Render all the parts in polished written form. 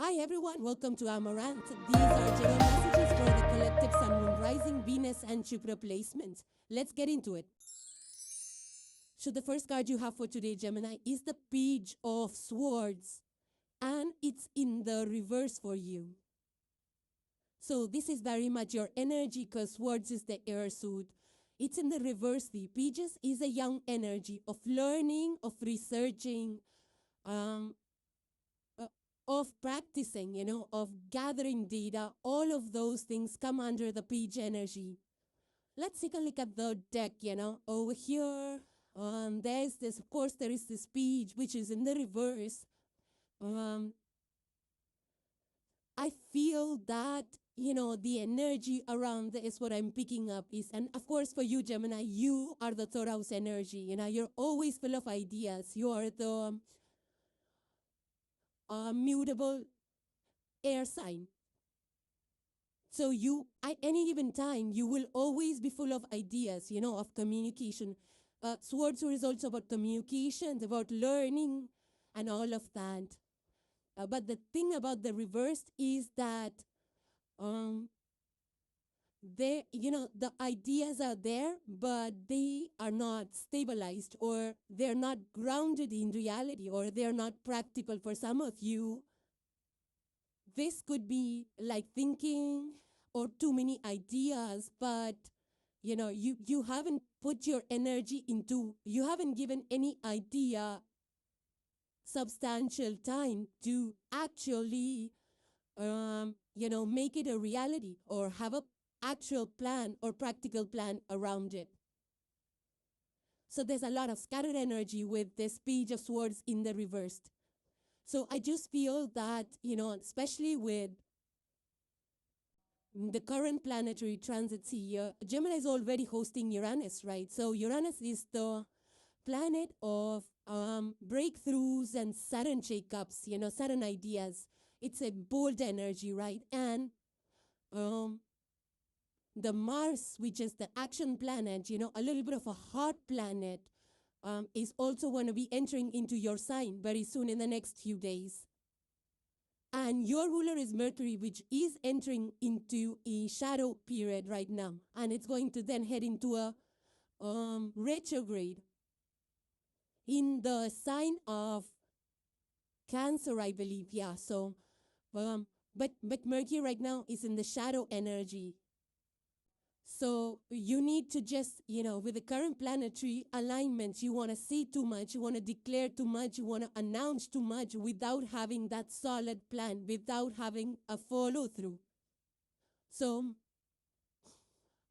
Hi everyone, welcome to Amaranth. These are general messages for the collective Sun, Moon, Rising, Venus, and Jupiter placements. Let's get into it. So the first card you have for today, Gemini, is the Page of Swords, and it's in the reverse for you. So this is very much your energy because Swords is the air suit. It's in the reverse. The Pages is a young energy of learning, of researching, of practicing, of gathering data. All of those things come under the Page energy. Let's take a look at the deck, over here. There's this, of course, there is this Page, which is in the reverse. I feel that, the energy around this, what I'm picking up is, and of course for you, Gemini, you are the third house energy. You're always full of ideas. You are the mutable air sign. So you, at any given time, you will always be full of ideas, of communication. Swords is also about communication, about learning, and all of that. But the thing about the reversed is that the ideas are there, but they are not stabilized, or they're not grounded in reality, or they're not practical. For some of you, this could be like thinking or too many ideas, but you haven't put your energy into, you haven't given any idea substantial time to actually make it a reality or have a actual plan or practical plan around it. So there's a lot of scattered energy with this Page of Swords in the reversed. So I just feel that, especially with the current planetary transits here, Gemini is already hosting Uranus, right? So Uranus is the planet of breakthroughs and sudden shakeups, sudden ideas. It's a bold energy, right? And the Mars, which is the action planet, a little bit of a hot planet, is also going to be entering into your sign very soon in the next few days. And your ruler is Mercury, which is entering into a shadow period right now. And it's going to then head into a retrograde in the sign of Cancer, I believe. Yeah, so, but Mercury right now is in the shadow energy. So you need to just, with the current planetary alignments, you want to say too much, you want to declare too much, you want to announce too much without having that solid plan, without having a follow through. So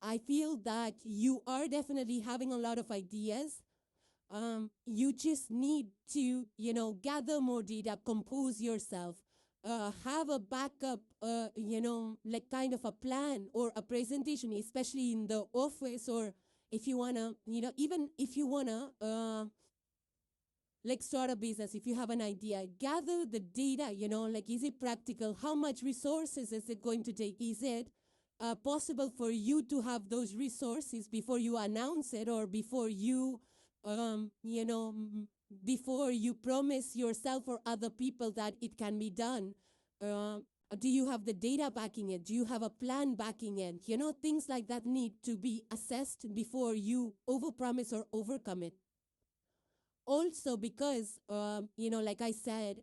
I feel that you are definitely having a lot of ideas. You just need to, gather more data, compose yourself, have a backup, like kind of a plan or a presentation, especially in the office, or if you want to, even if you want to, like start a business, if you have an idea, gather the data, like is it practical? How much resources is it going to take? Is it possible for you to have those resources before you announce it, or before you, before you promise yourself or other people that it can be done? Do you have the data backing it? Do you have a plan backing it? Things like that need to be assessed before you overpromise or overcommit. Also because, like I said,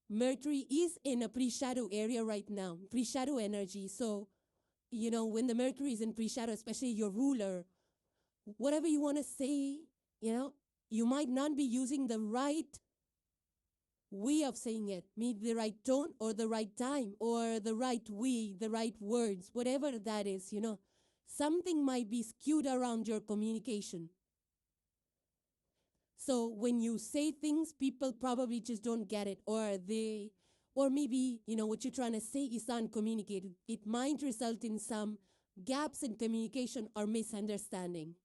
Mercury is in a pre-shadow area right now, pre-shadow energy. So, when the Mercury is in pre-shadow, especially your ruler, whatever you want to say, you might not be using the right way of saying it, maybe the right tone or the right time or the right way, the right words, whatever that is, something might be skewed around your communication. So when you say things, people probably just don't get it, or maybe, what you're trying to say is uncommunicated. It might result in some gaps in communication or misunderstanding.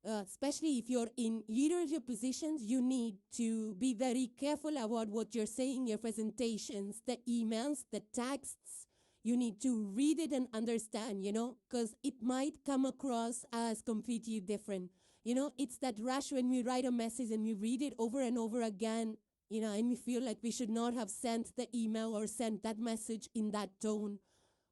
Especially if you're in leadership positions, you need to be very careful about what you're saying, your presentations, the emails, the texts. You need to read it and understand, because it might come across as completely different. It's that rush when we write a message and we read it over and over again. And we feel like we should not have sent the email or sent that message in that tone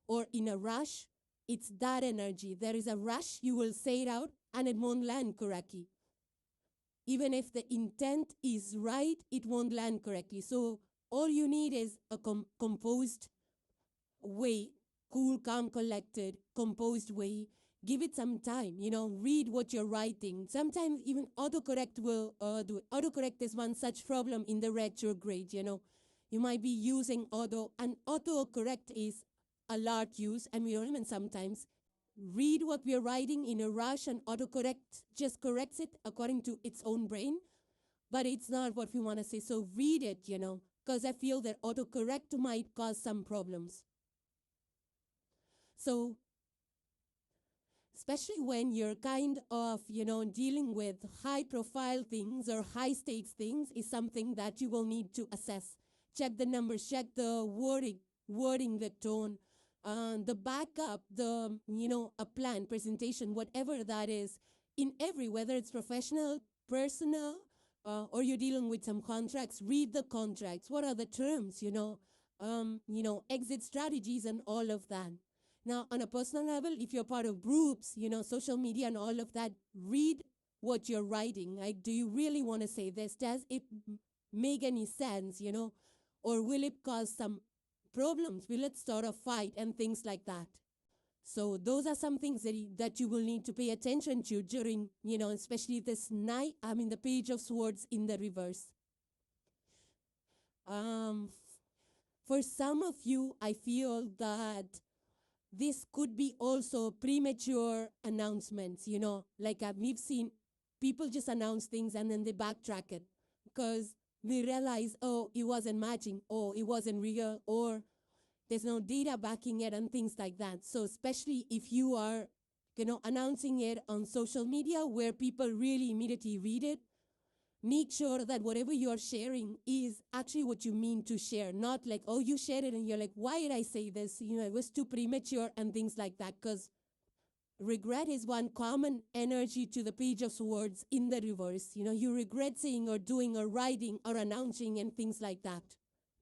or in a rush. It's that energy. There is a rush, you will say it out, and it won't land correctly. Even if the intent is right, it won't land correctly. So all you need is a composed way, cool, calm, collected, composed way. Give it some time, read what you're writing. Sometimes even autocorrect will do it. Autocorrect is one such problem in the retrograde, You might be using and autocorrect is a lot used, and we don't even sometimes read what we're writing in a rush, and autocorrect just corrects it according to its own brain, but it's not what we want to say. So read it, because I feel that autocorrect might cause some problems. So especially when you're kind of, dealing with high-profile things or high-stakes things is something that you will need to assess. Check the numbers, check the wording, the tone, the backup, a plan, presentation, whatever that is, in whether it's professional, personal, or you're dealing with some contracts, read the contracts. What are the terms, exit strategies and all of that. Now, on a personal level, if you're part of groups, social media and all of that, read what you're writing. Like, do you really want to say this? Does it make any sense, Or will it cause some problems? Will it start a fight and things like that? So those are some things that you will need to pay attention to during, especially this night, the Page of Swords in the reverse. For some of you, I feel that this could be also premature announcements, like we've seen people just announce things and then they backtrack it because they realize, oh, it wasn't matching, oh, it wasn't real, or there's no data backing it and things like that. So especially if you are, announcing it on social media where people really immediately read it, make sure that whatever you're sharing is actually what you mean to share, not like, oh, you shared it and you're like, why did I say this? It was too premature and things like that, because regret is one common energy to the Page of Swords in the reverse. You regret saying or doing or writing or announcing and things like that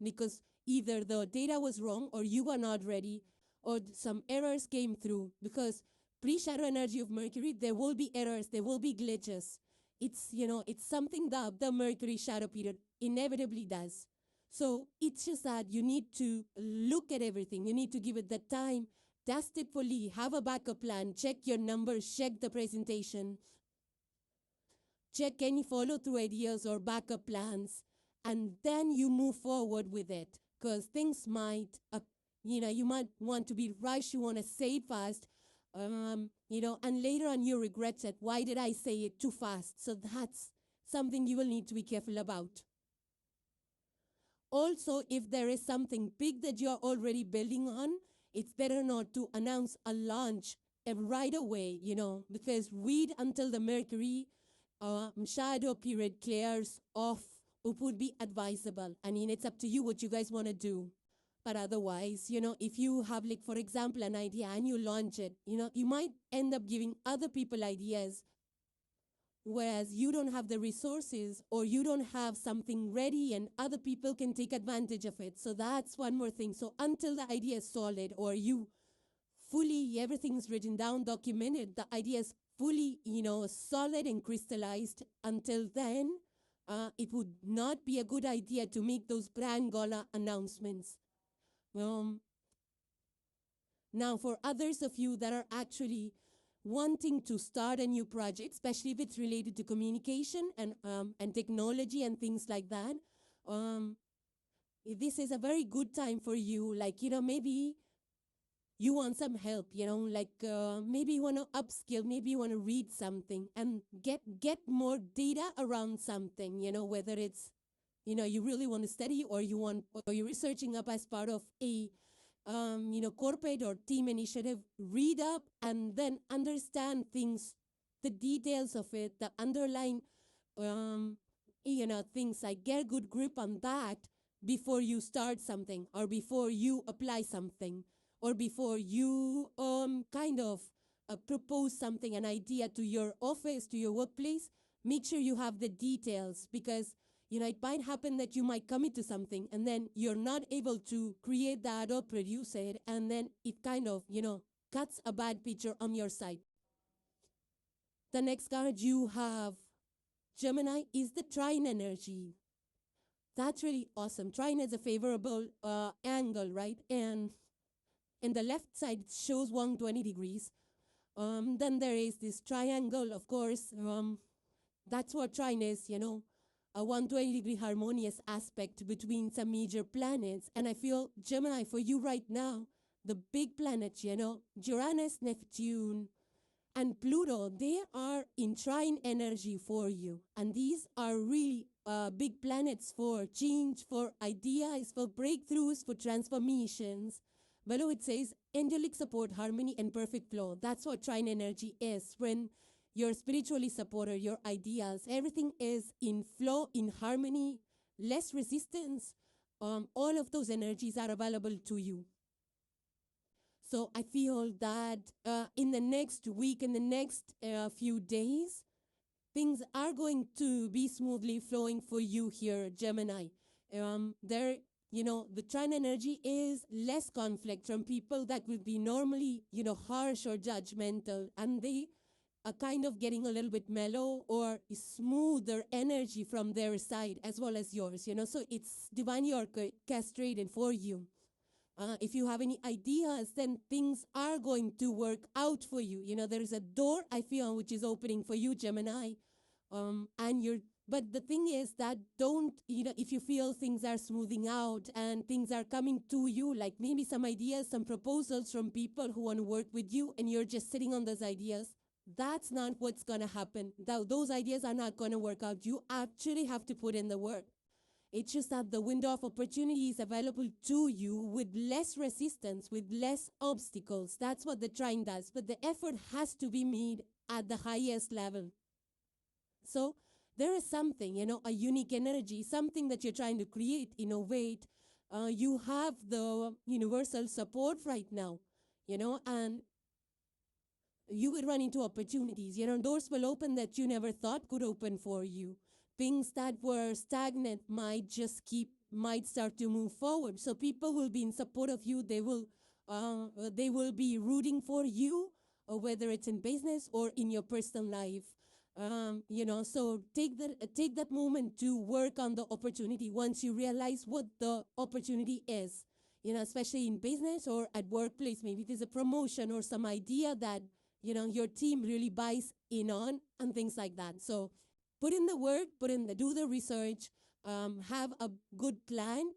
because either the data was wrong or you were not ready or some errors came through, because pre-shadow energy of Mercury, there will be errors, there will be glitches. It's something that the Mercury shadow period inevitably does. So it's just that you need to look at everything. You need to give it the time, test it fully, have a backup plan, check your numbers, check the presentation, check any follow-through ideas or backup plans, and then you move forward with it. Because things might, you might want to be rushed, you want to say it fast, and later on you regret it. Why did I say it too fast? So that's something you will need to be careful about. Also, if there is something big that you're already building on, it's better not to announce a launch right away, because wait until the Mercury shadow period clears off. It would be advisable. It's up to you what you guys want to do. But otherwise, if you have, like, for example, an idea and you launch it, you might end up giving other people ideas, whereas you don't have the resources or you don't have something ready and other people can take advantage of it. So that's one more thing. So until the idea is solid or you fully, everything's written down, documented, the idea is fully, solid and crystallized, until then, it would not be a good idea to make those grand gala announcements. Now, for others of you that are actually wanting to start a new project, especially if it's related to communication and technology and things like that, this is a very good time for you. Like, maybe you want some help, maybe you want to upskill, maybe you want to read something and get more data around something, whether it's, you really want to study or you're researching up as part of a corporate or team initiative. Read up and then understand things, the details of it, the underlying, things. Like, get a good grip on that before you start something or before you apply something or before you propose something, an idea to your office, to your workplace. Make sure you have the details, because It might happen that you might commit to something and then you're not able to create that or produce it, and then it kind of, cuts a bad picture on your side. The next card you have, Gemini, is the trine energy. That's really awesome. Trine is a favorable angle, right? And in the left side, it shows 120 degrees. Then there is this triangle, of course. That's what trine is, a 120-degree harmonious aspect between some major planets. And I feel, Gemini, for you right now, the big planets, Uranus, Neptune, and Pluto, they are in trine energy for you. And these are really big planets for change, for ideas, for breakthroughs, for transformations. Below it says, angelic support, harmony, and perfect flow. That's what trine energy is. When you're spiritually supported, your ideas, everything is in flow, in harmony, less resistance. All of those energies are available to you. So I feel that in the next week, in the next few days, things are going to be smoothly flowing for you here, Gemini. The trine energy is less conflict from people that would be normally, harsh or judgmental, and they are kind of getting a little bit mellow or smoother energy from their side as well as yours, So it's divinely orchestrated for you. If you have any ideas, then things are going to work out for you. There is a door, I feel, which is opening for you, Gemini. But the thing is that if you feel things are smoothing out and things are coming to you, like maybe some ideas, some proposals from people who want to work with you, and you're just sitting on those ideas, that's not what's going to happen. Those ideas are not going to work out. You actually have to put in the work. It's just that the window of opportunity is available to you with less resistance, with less obstacles. That's what the trine does. But the effort has to be made at the highest level. So there is something, a unique energy, something that you're trying to create, innovate. You have the universal support right now, and you will run into opportunities. Doors will open that you never thought could open for you. Things that were stagnant might start to move forward. So people will be in support of you. They will be rooting for you, whether it's in business or in your personal life. So take that moment to work on the opportunity once you realize what the opportunity is. Especially in business or at workplace, maybe it is a promotion or some idea that your team really buys in on and things like that. So put in the work, do the research, have a good plan,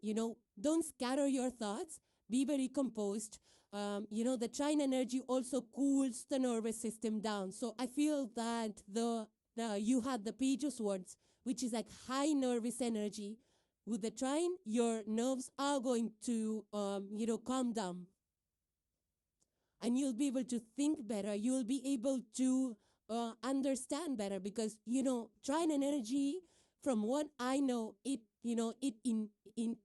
don't scatter your thoughts, be very composed. The trine energy also cools the nervous system down. So I feel that you had the Page of Swords, which is like high nervous energy. With the trine, your nerves are going to, calm down. And you'll be able to think better. You'll be able to understand better because, trine energy, from what I know, it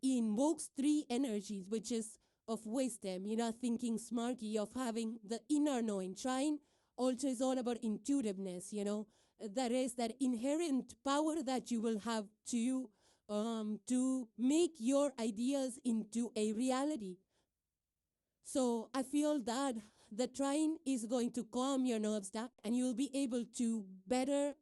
invokes three energies, which is of wisdom, thinking smarty, of having the inner knowing. Trine also is all about intuitiveness, that is that inherent power that you will have to make your ideas into a reality. So I feel that the trine is going to calm your nerves down and you'll be able to better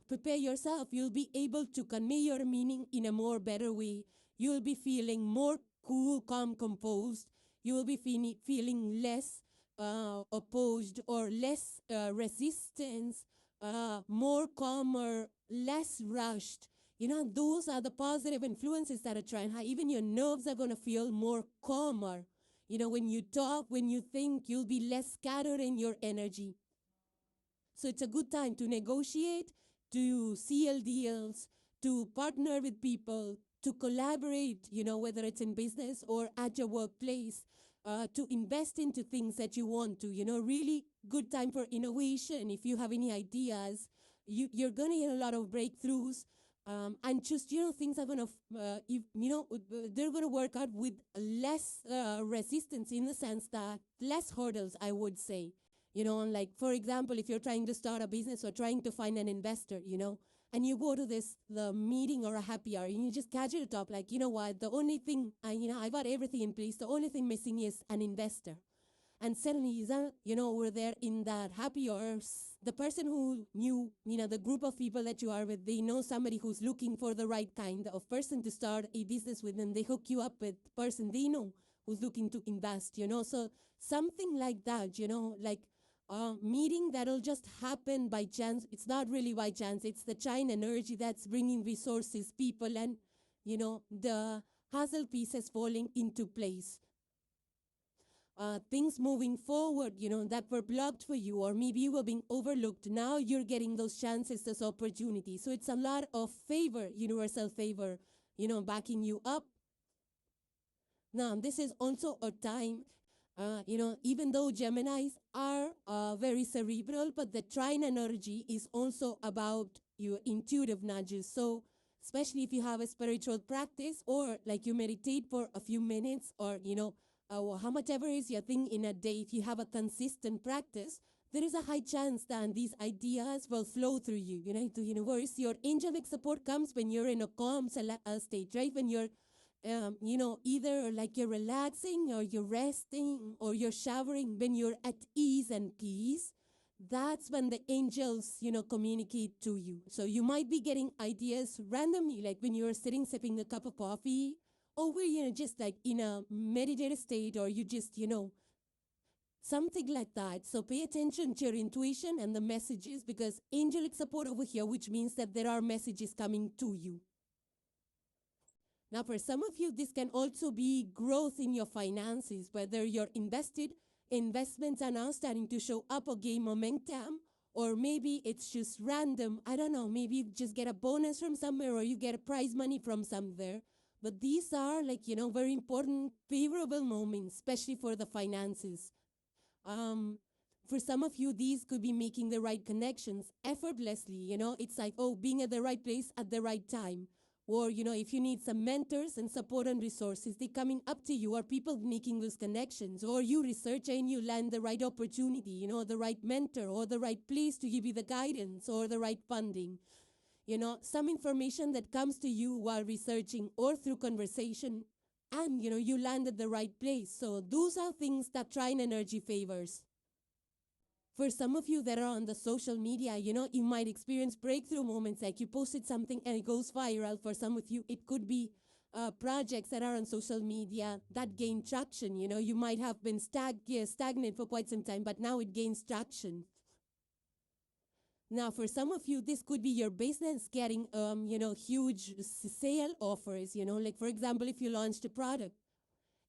prepare yourself. You'll be able to convey your meaning in a more better way. You'll be feeling more cool, calm, composed. You will be feeling less opposed or less resistance, more calmer, less rushed. Those are the positive influences that are trine. Even your nerves are going to feel more calmer. When you talk, when you think, you'll be less scattered in your energy. So it's a good time to negotiate, to seal deals, to partner with people, to collaborate, whether it's in business or at your workplace, to invest into things that you want to, really good time for innovation. If you have any ideas, you're going to get a lot of breakthroughs. And just, things are going to, they're going to work out with less resistance, in the sense that less hurdles, I would say. Like, for example, if you're trying to start a business or trying to find an investor, and you go to the meeting or a happy hour, and you just catch it up, like, you know what, the only thing, I got everything in place. The only thing missing is an investor. And suddenly, we're there in that happy hours. The person who knew, the group of people that you are with, they know somebody who's looking for the right kind of person to start a business with, and they hook you up with the person they know who's looking to invest, So something like that, like a meeting that'll just happen by chance. It's not really by chance. It's the China energy that's bringing resources, people, and, the puzzle pieces falling into place. Things moving forward, that were blocked for you, or maybe you were being overlooked. Now you're getting those chances, those opportunities. So it's a lot of favor, universal favor, backing you up. Now, this is also a time, even though Geminis are very cerebral, but the trine energy is also about your intuitive nudges. So especially if you have a spiritual practice, or like you meditate for a few minutes, or, how much ever is your thing in a day, if you have a consistent practice, there is a high chance that these ideas will flow through you, to the universe. Your angelic support comes when you're in a calm state, right? When you're, either like you're relaxing, or you're resting, or you're showering, when you're at ease and peace, that's when the angels, communicate to you. So you might be getting ideas randomly, like when you're sitting, sipping a cup of coffee, or we're, just like in a meditative state, or you just, something like that. So pay attention to your intuition and the messages, because angelic support over here, which means that there are messages coming to you. Now, for some of you, this can also be growth in your finances, whether you're invested, investments are now starting to show up or gain momentum, or maybe it's just random. I don't know, maybe you just get a bonus from somewhere, or you get a prize money from somewhere. But these are like, very important, favorable moments, especially for the finances. For some of you, these could be making the right connections effortlessly. It's like, being at the right place at the right time. Or, if you need some mentors and support and resources, they're coming up to you, or people making those connections. Or you research and you land the right opportunity, the right mentor, or the right place to give you the guidance, or the right funding. Some information that comes to you while researching, or through conversation, and, you land at the right place. So those are things that trine energy favors. For some of you that are on the social media, you might experience breakthrough moments, like you posted something and it goes viral. For some of you, it could be projects that are on social media that gain traction. You might have been stagnant for quite some time, but now it gains traction. Now, for some of you, this could be your business getting, huge sale offers, like, for example, if you launched a product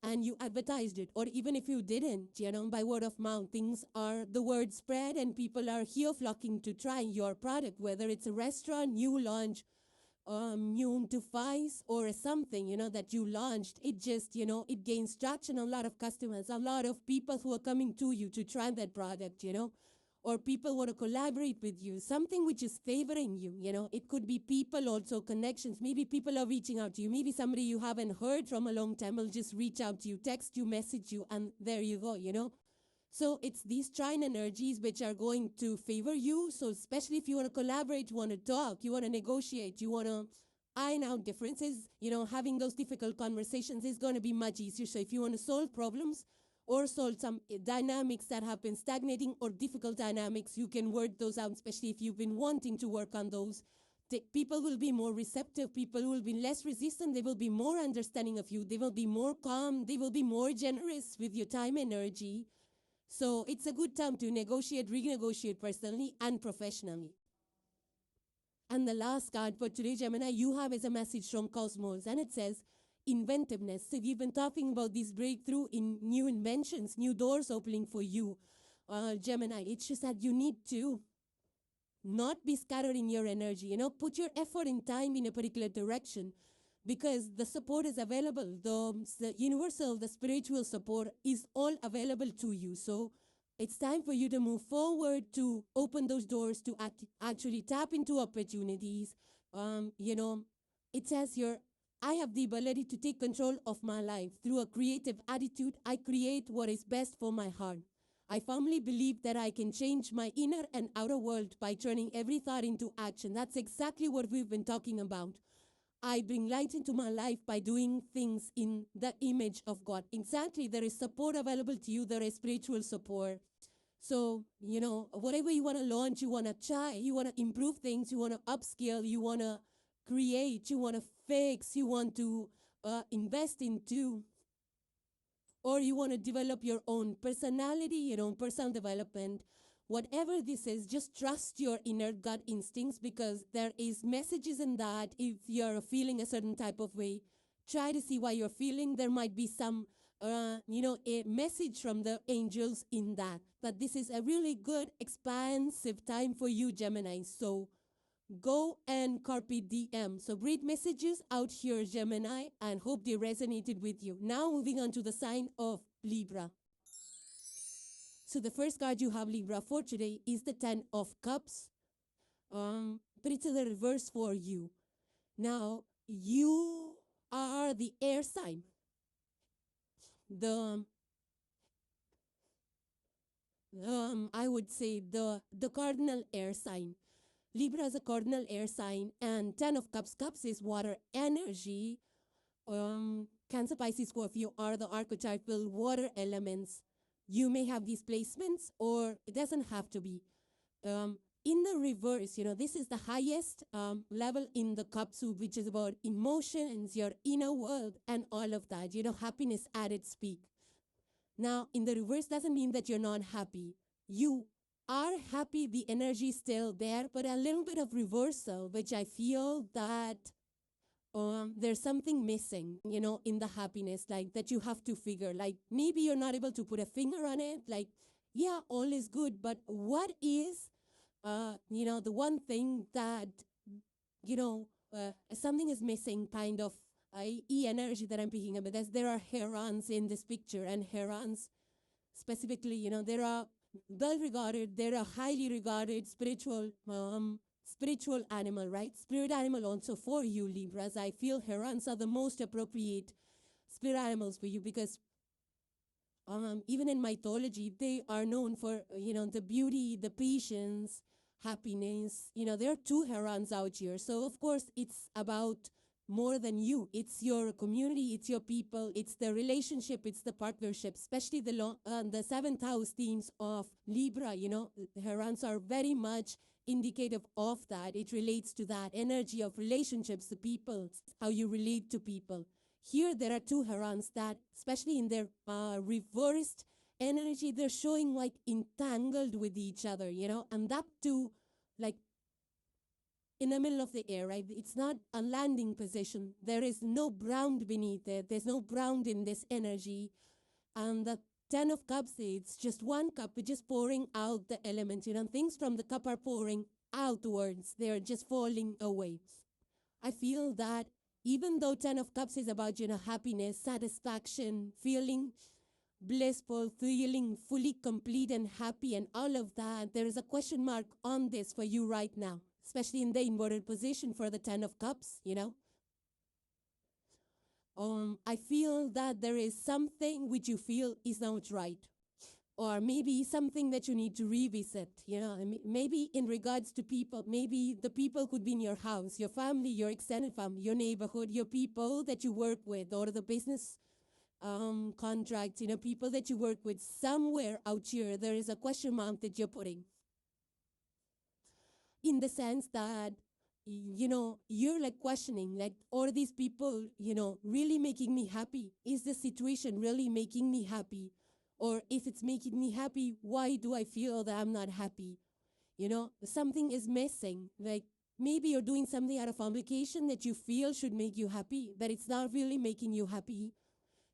and you advertised it, or even if you didn't, by word of mouth, the word spread, and people are here flocking to try your product, whether it's a restaurant, new launch, new device, or something, that you launched. It just, it gains traction, a lot of customers, a lot of people who are coming to you to try that product, or people want to collaborate with you, something which is favoring you, It could be people also, connections. Maybe people are reaching out to you. Maybe somebody you haven't heard from a long time will just reach out to you, text you, message you, and there you go, So it's these trine energies which are going to favor you. So especially if you want to collaborate, you want to talk, you want to negotiate, you want to iron out differences, having those difficult conversations is going to be much easier. So if you want to solve problems, or solve some dynamics that have been stagnating, or difficult dynamics, you can work those out, especially if you've been wanting to work on those. People will be more receptive. People will be less resistant. They will be more understanding of you. They will be more calm. They will be more generous with your time and energy. So it's a good time to negotiate, renegotiate personally and professionally. And the last card for today, Gemini, you have is a message from Cosmos, and it says, inventiveness. So we've been talking about this breakthrough in new inventions, new doors opening for you, Gemini. It's just that you need to not be scattered in your energy. Put your effort and time in a particular direction, because the support is available. The universal, the spiritual support is all available to you. So it's time for you to move forward, to open those doors, to actually tap into opportunities. It says here, I have the ability to take control of my life. Through a creative attitude, I create what is best for my heart. I firmly believe that I can change my inner and outer world by turning every thought into action. That's exactly what we've been talking about. I bring light into my life by doing things in the image of God. Exactly. There is support available to you. There is spiritual support. So, whatever you want to launch, you want to try, you want to improve things, you want to upskill, you want to create, you want to fix, you want to invest into, or you want to develop your own personality, your own personal development. Whatever this is, just trust your inner gut instincts, because there is messages in that. If you're feeling a certain type of way, try to see why you're feeling. There might be some, a message from the angels in that. But this is a really good, expansive time for you, Gemini. So go and carpe diem. So read messages out here, Gemini, and hope they resonated with you. Now moving on to the sign of Libra. So the first card you have, Libra, for today is the 10 of Cups. But it's in the reverse for you. Now, you are the air sign. I would say the cardinal air sign. Libra is a cardinal air sign, and 10 of Cups. Cups is water energy. Cancer, Pisces, Scorpio are the archetypal water elements. You may have these placements, or it doesn't have to be. In the reverse, this is the highest level in the cup soup, which is about emotions, your inner world, and all of that. Happiness at its peak. Now, in the reverse doesn't mean that you're not happy. You are happy, the energy is still there, but a little bit of reversal, which I feel that there's something missing, in the happiness, like that you have to figure. Like maybe you're not able to put a finger on it. Like, yeah, all is good, but what is, the one thing that, something is missing, kind of, energy that I'm picking up. There are herons in this picture, and herons specifically, there are well-regarded, there are highly regarded spiritual animal, right? Spirit animal also for you, Libras. I feel herons are the most appropriate spirit animals for you, because even in mythology, they are known for, the beauty, the patience, happiness. There are two herons out here. So, of course, it's about more than you. It's your community, it's your people, it's the relationship, it's the partnership, especially the seventh house themes of Libra. The herons are very much indicative of that. It relates to that energy of relationships, the people, how you relate to people. Here, there are two herons that, especially in their reversed energy, they're showing like entangled with each other, and that too, like in the middle of the air, right? It's not a landing position. There is no ground beneath it. There's no ground in this energy. And the 10 of Cups, it's just one cup, it's just pouring out the elements, things from the cup are pouring outwards. They're just falling away. I feel that even though 10 of Cups is about, happiness, satisfaction, feeling blissful, feeling fully complete and happy and all of that, there is a question mark on this for you right now, especially in the inverted position for the 10 of Cups, I feel that there is something which you feel is not right. Or maybe something that you need to revisit, maybe in regards to people. Maybe the people could be in your house, your family, your extended family, your neighborhood, your people that you work with, or the business contracts, people that you work with. Somewhere out here, there is a question mark that you're putting. In the sense that, you're like questioning, like, are these people, really making me happy? Is the situation really making me happy? Or if it's making me happy, why do I feel that I'm not happy? Something is missing. Like maybe you're doing something out of obligation that you feel should make you happy, but it's not really making you happy.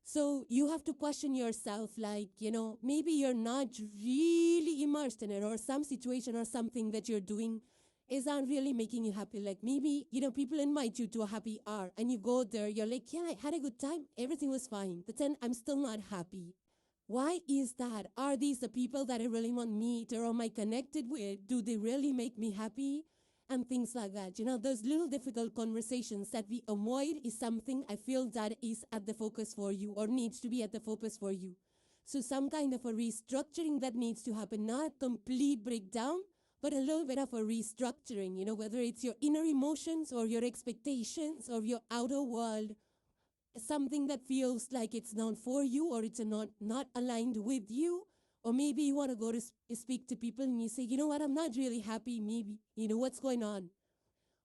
So you have to question yourself, like, maybe you're not really immersed in it, or some situation or something that you're doing is not really making you happy. Like maybe, people invite you to a happy hour and you go there, you're like, yeah, I had a good time. Everything was fine. But then I'm still not happy. Why is that? Are these the people that I really want to meet, or am I connected with? Do they really make me happy? And things like that. Those little difficult conversations that we avoid is something I feel that is at the focus for you, or needs to be at the focus for you. So some kind of a restructuring that needs to happen, not complete breakdown, but a little bit of a restructuring, whether it's your inner emotions or your expectations or your outer world, something that feels like it's not for you or it's not aligned with you. Or maybe you want to go to speak to people and you say, you know what, I'm not really happy. Maybe, what's going on?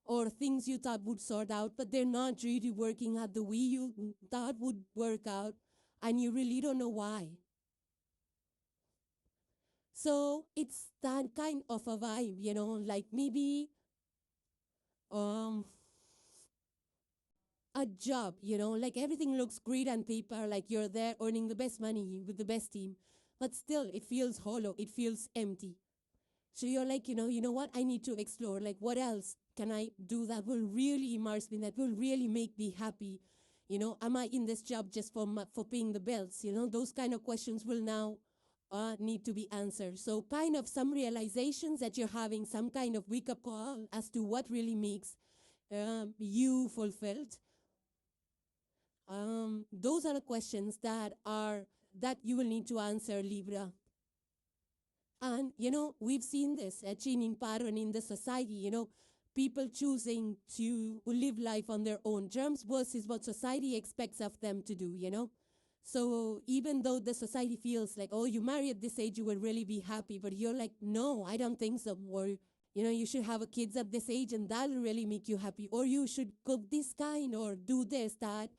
Or things you thought would sort out, but they're not really working out the way you thought would work out, and you really don't know why. So it's that kind of a vibe, like maybe a job, like everything looks great on paper, like you're there earning the best money with the best team, but still it feels hollow, it feels empty. So you're like, you know what, I need to explore, like what else can I do that will really immerse me, that will really make me happy? Am I in this job just for paying the bills? Those kind of questions will now need to be answered. So kind of some realizations that you're having, some kind of wake-up call as to what really makes you fulfilled. Those are the questions that you will need to answer, Libra. And, we've seen this a changing pattern in the society, people choosing to live life on their own terms versus what society expects of them to do, So even though the society feels like, oh, you marry at this age, you will really be happy. But you're like, no, I don't think so. Or, you should have a kids at this age and that'll really make you happy. Or you should cook this kind or do this, that.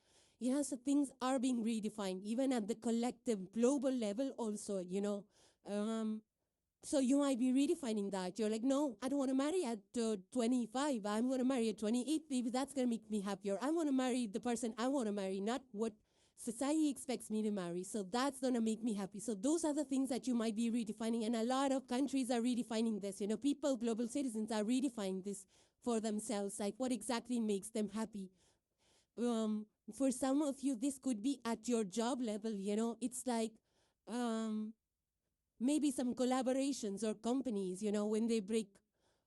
So things are being redefined, even at the collective global level also, So you might be redefining that. You're like, no, I don't want to marry at 25. I'm going to marry at 28. Maybe that's going to make me happier. I want to marry the person I want to marry, not what society expects me to marry. So that's going to make me happy. So those are the things that you might be redefining. And a lot of countries are redefining this. People, global citizens are redefining this for themselves, like what exactly makes them happy. For some of you, this could be at your job level, It's like maybe some collaborations or companies, when they break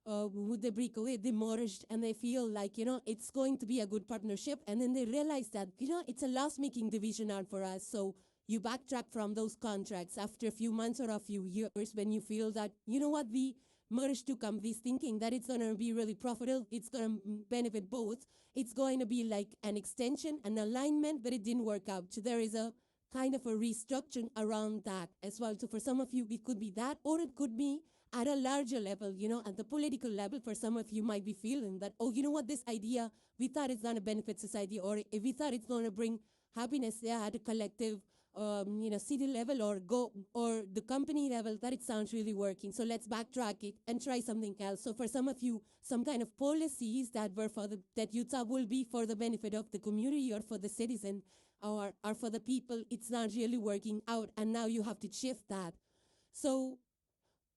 away, they merged and they feel like, it's going to be a good partnership. And then they realize that, it's a loss-making division out for us. So you backtrack from those contracts after a few months or a few years when you feel that, we merged two companies thinking that it's going to be really profitable, it's going to benefit both. It's going to be like an extension, an alignment, but it didn't work out. So there is a kind of a restructuring around that as well. So for some of you, it could be that, or it could be at a larger level, at the political level. For some of you might be feeling that, oh, you know what, this idea, we thought it's going to benefit society, or if we thought it's going to bring happiness at a collective, city level or the company level, that it sounds really working. So let's backtrack it and try something else. So for some of you, some kind of policies that were that you thought will be for the benefit of the community or for the citizen, or for the people, it's not really working out, and now you have to shift that. So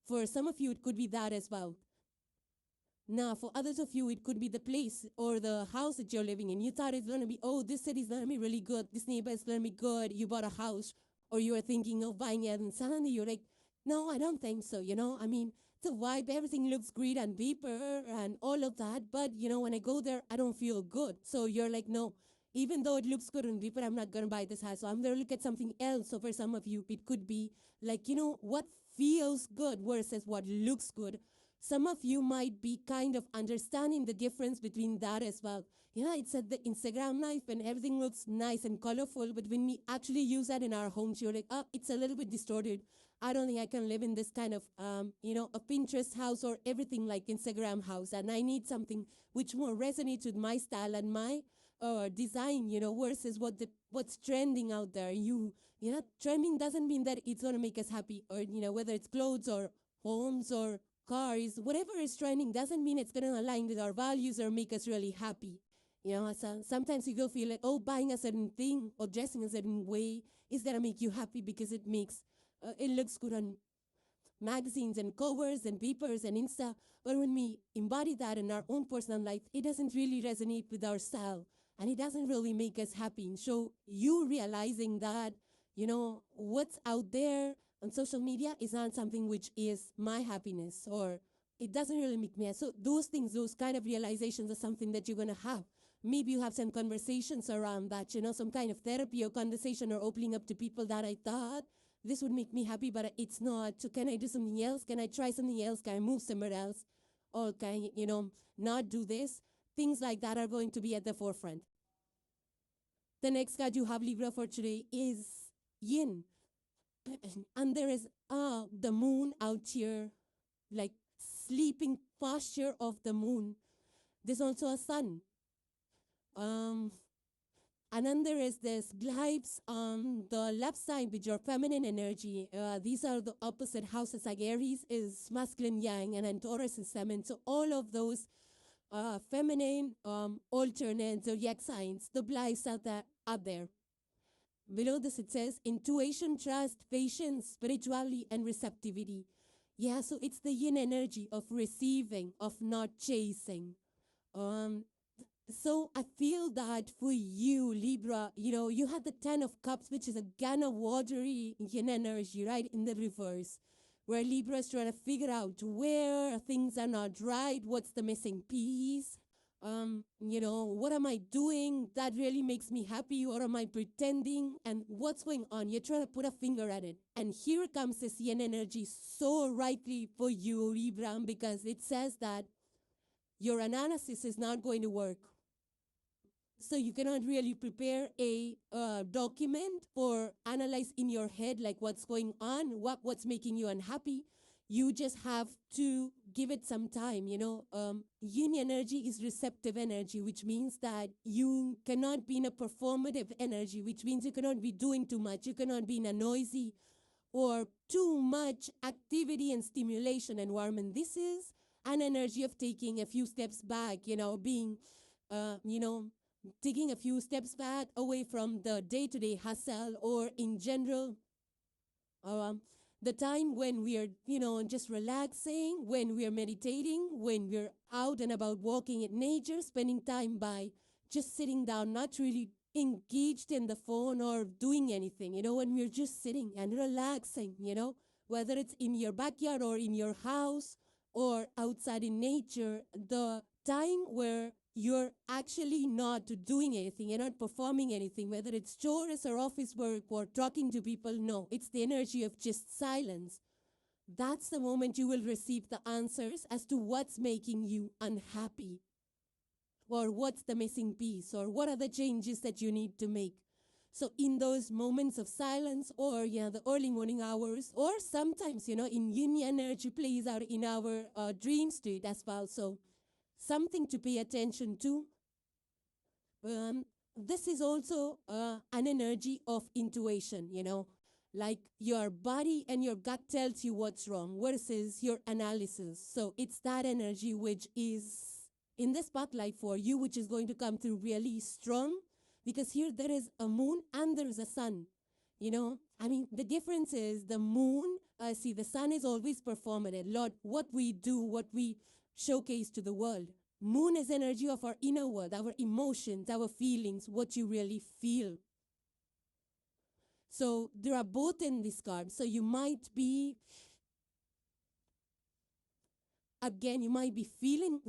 for some of you, it could be that as well. Now, for others of you, it could be the place or the house that you're living in. You thought it's going to be, oh, this city's going to be really good, this neighbor is going to be good. You bought a house, or you were thinking of buying it, and suddenly you're like, no, I don't think so, I mean, the vibe, everything looks great on paper and all of that, but, when I go there, I don't feel good. So you're like, no, even though it looks good on paper, I'm not going to buy this house. So I'm going to look at something else. So for some of you, it could be like, what feels good versus what looks good. Some of you might be kind of understanding the difference between that as well. It's at the Instagram life and everything looks nice and colorful, but when we actually use that in our homes, you're like, oh, it's a little bit distorted. I don't think I can live in this kind of, a Pinterest house or everything like Instagram house. And I need something which more resonates with my style and my design, versus what's trending out there. Trending doesn't mean that it's going to make us happy, or, whether it's clothes or homes or cars, whatever is trending doesn't mean it's going to align with our values or make us really happy. So sometimes you go feel like, oh, buying a certain thing or dressing a certain way is going to make you happy because it looks good on magazines and covers and papers and Insta. But when we embody that in our own personal life, it doesn't really resonate with our style, and it doesn't really make us happy. So you realizing that, what's out there on social media is not something which is my happiness, or it doesn't really make me happy. So those things, those kind of realizations are something that you're going to have. Maybe you have some conversations around that, some kind of therapy or conversation or opening up to people that I thought this would make me happy, but it's not. So can I do something else? Can I try something else? Can I move somewhere else? Or can I, not do this? Things like that are going to be at the forefront. The next card you have, Libra, for today is Yin. And there is the moon out here, like sleeping posture of the moon. There's also a sun. And then there is this glides on the left side with your feminine energy. These are the opposite houses. Like ARIES is masculine yang, and then TAURUS is feminine. So all of those feminine alternate zodiac signs, the blights are there. Below this it says intuition, trust, patience, spirituality, and receptivity. Yeah, so it's the yin energy of receiving, of not chasing. So I feel that for you, Libra, you had the 10 of Cups, which is a kind of watery yin energy, right, in the reverse, where Libra is trying to figure out where things are not right, what's the missing piece, what am I doing that really makes me happy, or am I pretending, and what's going on? You're trying to put a finger at it. And here comes this yin energy so rightly for you, Libra, because it says that your analysis is not going to work. So you cannot really prepare a document or analyze in your head like what's going on, what's making you unhappy. You just have to give it some time, Yin energy is receptive energy, which means that you cannot be in a performative energy, which means you cannot be doing too much. You cannot be in a noisy or too much activity and stimulation environment. This is an energy of taking a few steps back, being, taking a few steps back away from the day-to-day hustle, or in general, the time when we are, just relaxing, when we are meditating, when we're out and about walking in nature, spending time by just sitting down, not really engaged in the phone or doing anything, when we're just sitting and relaxing, whether it's in your backyard or in your house or outside in nature, the time where you're actually not doing anything, you're not performing anything, whether it's chores or office work or talking to people. No, it's the energy of just silence. That's the moment you will receive the answers as to what's making you unhappy, or what's the missing piece, or what are the changes that you need to make. So in those moments of silence, or the early morning hours, or sometimes, in yin energy plays out in our dream state as well. So something to pay attention to. This is also an energy of intuition, like your body and your gut tells you what's wrong versus your analysis. So it's that energy which is in the spotlight for you, which is going to come through really strong, because here there is a moon and there is a sun. The difference is the moon, the sun is always performative. Lord, what we do, what we showcase to the world. Moon is energy of our inner world, our emotions, our feelings, what you really feel. So there are both in this card. So you might be, again, you might be feeling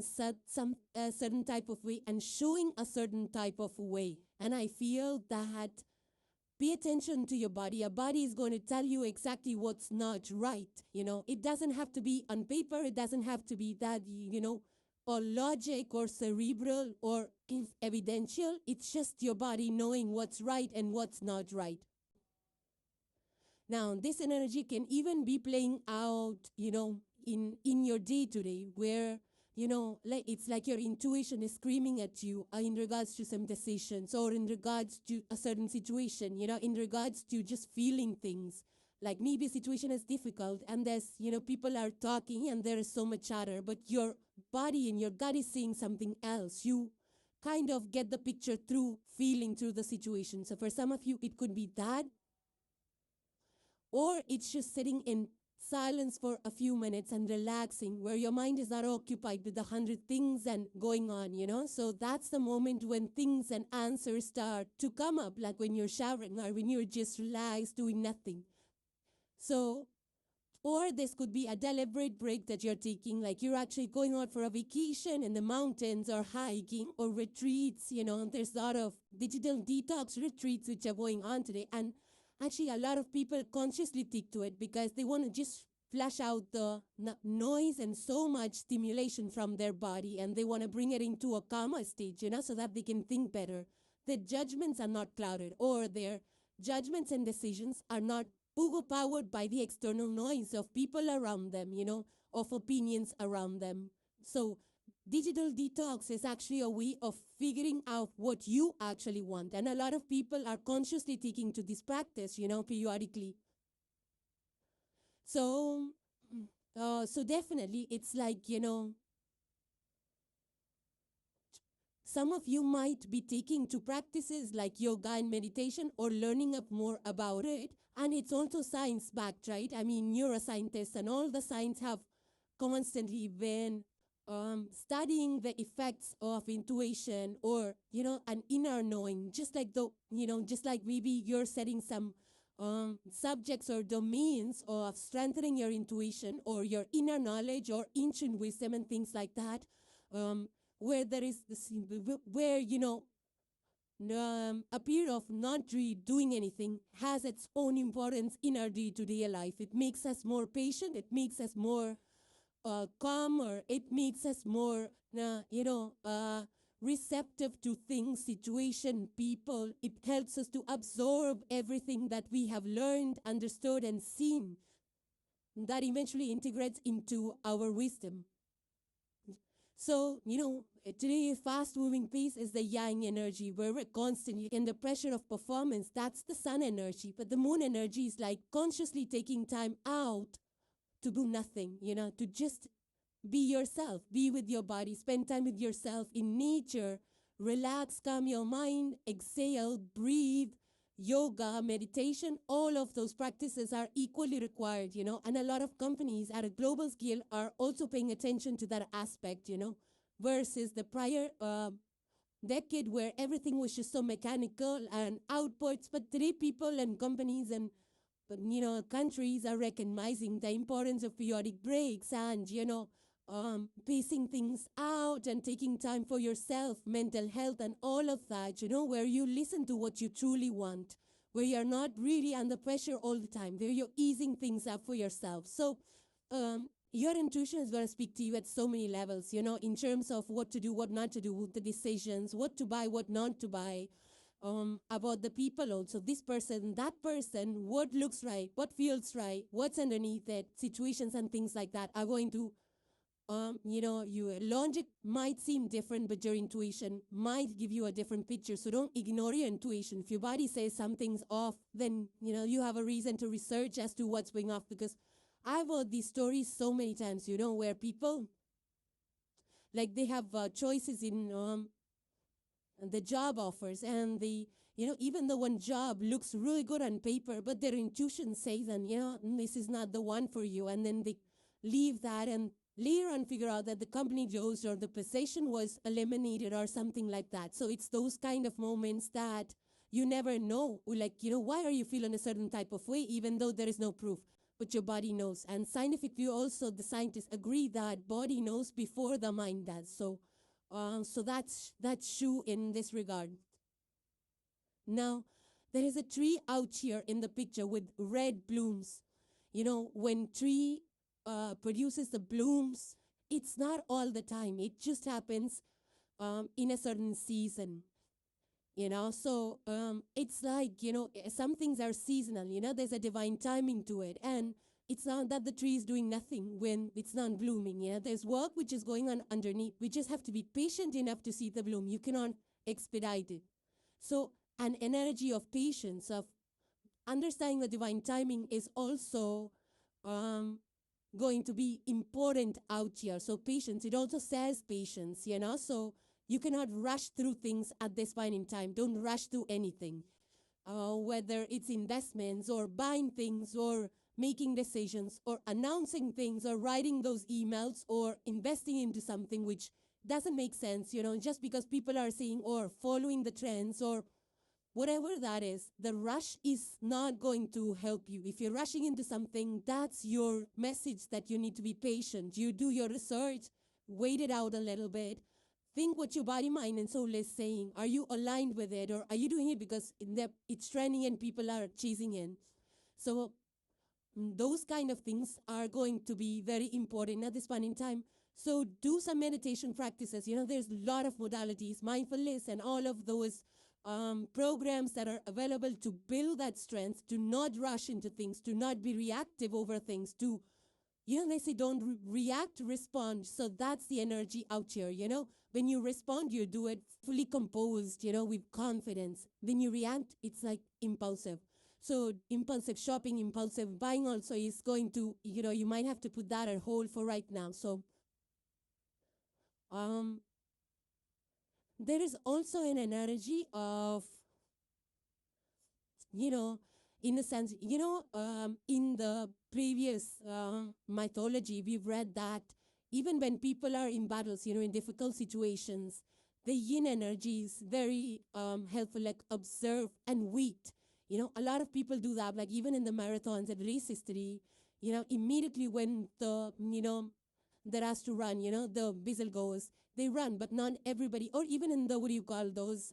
some certain type of way and showing a certain type of way. And I feel that pay attention to your body. Your body is going to tell you exactly what's not right. It doesn't have to be on paper. It doesn't have to be that, or logic or cerebral or evidential. It's just your body knowing what's right and what's not right. Now, this energy can even be playing out, in your day-to-day, where, it's like your intuition is screaming at you in regards to some decisions, or in regards to a certain situation, in regards to just feeling things. Like maybe a situation is difficult and there's, people are talking and there is so much chatter, but your body and your gut is saying something else. You kind of get the picture through feeling through the situation. So for some of you, it could be that, or it's just sitting in silence for a few minutes and relaxing, where your mind is not occupied with 100 things and going on, So that's the moment when things and answers start to come up, like when you're showering or when you're just relaxed doing nothing. So, or this could be a deliberate break that you're taking, like you're actually going out for a vacation in the mountains or hiking or retreats, There's a lot of digital detox retreats which are going on today. And actually a lot of people consciously stick to it because they want to just flush out the noise and so much stimulation from their body, and they want to bring it into a calmer stage, so that they can think better. Their judgments are not clouded, or their judgments and decisions are not overpowered by the external noise of people around them, of opinions around them. So digital detox is actually a way of figuring out what you actually want. And a lot of people are consciously taking to this practice, periodically. So, so definitely it's like, some of you might be taking to practices like yoga and meditation or learning up more about it. And it's also science-backed, right? I mean, neuroscientists and all the science have constantly been studying the effects of intuition or, an inner knowing, just like just like maybe you're setting some subjects or domains of strengthening your intuition or your inner knowledge or ancient wisdom and things like that, where there is this, where, a period of not really doing anything has its own importance in our day-to-day life. It makes us more patient. It makes us more calm, or it makes us more, receptive to things, situation, people. It helps us to absorb everything that we have learned, understood, and seen. That eventually integrates into our wisdom. So, today's fast-moving pace is the yang energy, where we're constantly in the pressure of performance. That's the sun energy. But the moon energy is like consciously taking time out to do nothing, to just be yourself, be with your body, spend time with yourself in nature, relax, calm your mind, exhale, breathe. Yoga, meditation, all of those practices are equally required, and a lot of companies at a global scale are also paying attention to that aspect, versus the prior decade where everything was just so mechanical and outputs. But today people and companies and countries are recognizing the importance of periodic breaks and, pacing things out and taking time for yourself, mental health and all of that, where you listen to what you truly want, where you're not really under pressure all the time, where you're easing things up for yourself. So your intuition is going to speak to you at so many levels, in terms of what to do, what not to do, the decisions, what to buy, what not to buy. About the people also, this person, that person, what looks right, what feels right, what's underneath it, situations and things like that are going to, your logic might seem different, but your intuition might give you a different picture. So don't ignore your intuition. If your body says something's off, then, you have a reason to research as to what's going off, because I've heard these stories so many times, where people, like they have choices in the job offers, and even the one job looks really good on paper, but their intuition says, and this is not the one for you, and then they leave that and later on figure out that the company closed or the position was eliminated or something like that. So it's those kind of moments that you never know, like, why are you feeling a certain type of way, even though there is no proof, but your body knows. And scientifically also, the scientists agree that body knows before the mind does. So that's true in this regard. Now, there is a tree out here in the picture with red blooms. When tree produces the blooms, it's not all the time. It just happens in a certain season. So it's like, some things are seasonal. There's a divine timing to it. And it's not that the tree is doing nothing when it's not blooming. There's work which is going on underneath. We just have to be patient enough to see the bloom. You cannot expedite it. So an energy of patience, of understanding the divine timing, is also going to be important out here. So patience, it also says patience, so you cannot rush through things at this point in time. Don't rush through anything, whether it's investments or buying things or making decisions or announcing things or writing those emails or investing into something which doesn't make sense, just because people are saying, or following the trends or whatever that is. The rush is not going to help you. If you're rushing into something, that's your message that you need to be patient. You do your research, wait it out a little bit, think what your body, mind, and soul is saying. Are you aligned with it, or are you doing it because it's trending and people are chasing in? So those kind of things are going to be very important at this point in time. So do some meditation practices. There's a lot of modalities, mindfulness, and all of those programs that are available to build that strength, to not rush into things, to not be reactive over things, to, they say don't react, respond. So that's the energy out here, When you respond, you do it fully composed, with confidence. When you react, it's like impulsive. So impulsive shopping, impulsive buying also is going to, you might have to put that on hold for right now. So there is also an energy of, in the sense, in the previous mythology, we've read that even when people are in battles, in difficult situations, the yin energy is very helpful, like observe and wait. A lot of people do that, like even in the marathons and race history, immediately when that has to run, the whistle goes, they run, but not everybody, or even in the, what do you call those,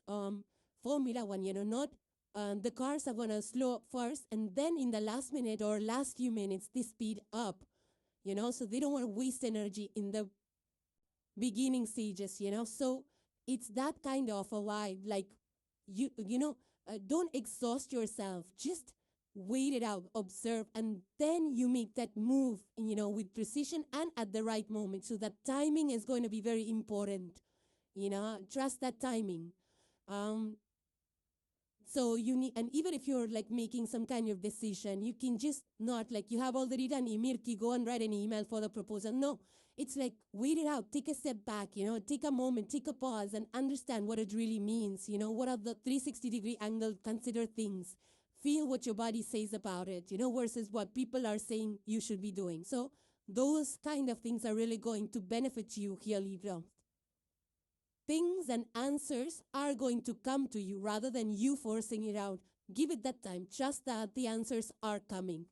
Formula One, not the cars are going to slow up first, and then in the last minute or last few minutes, they speed up, so they don't want to waste energy in the beginning stages, so it's that kind of a vibe, like, don't exhaust yourself, just wait it out, observe, and then you make that move, with precision and at the right moment. So that timing is going to be very important, trust that timing. So you need, and even if you're like making some kind of decision, you can just not like you have already done immediately go and write an email for the proposal. No, it's like wait it out, take a step back, take a moment, take a pause and understand what it really means. What are the 360-degree angle, consider things, feel what your body says about it, versus what people are saying you should be doing. So those kind of things are really going to benefit you here, Libra. Things and answers are going to come to you rather than you forcing it out. Give it that time. Trust that the answers are coming.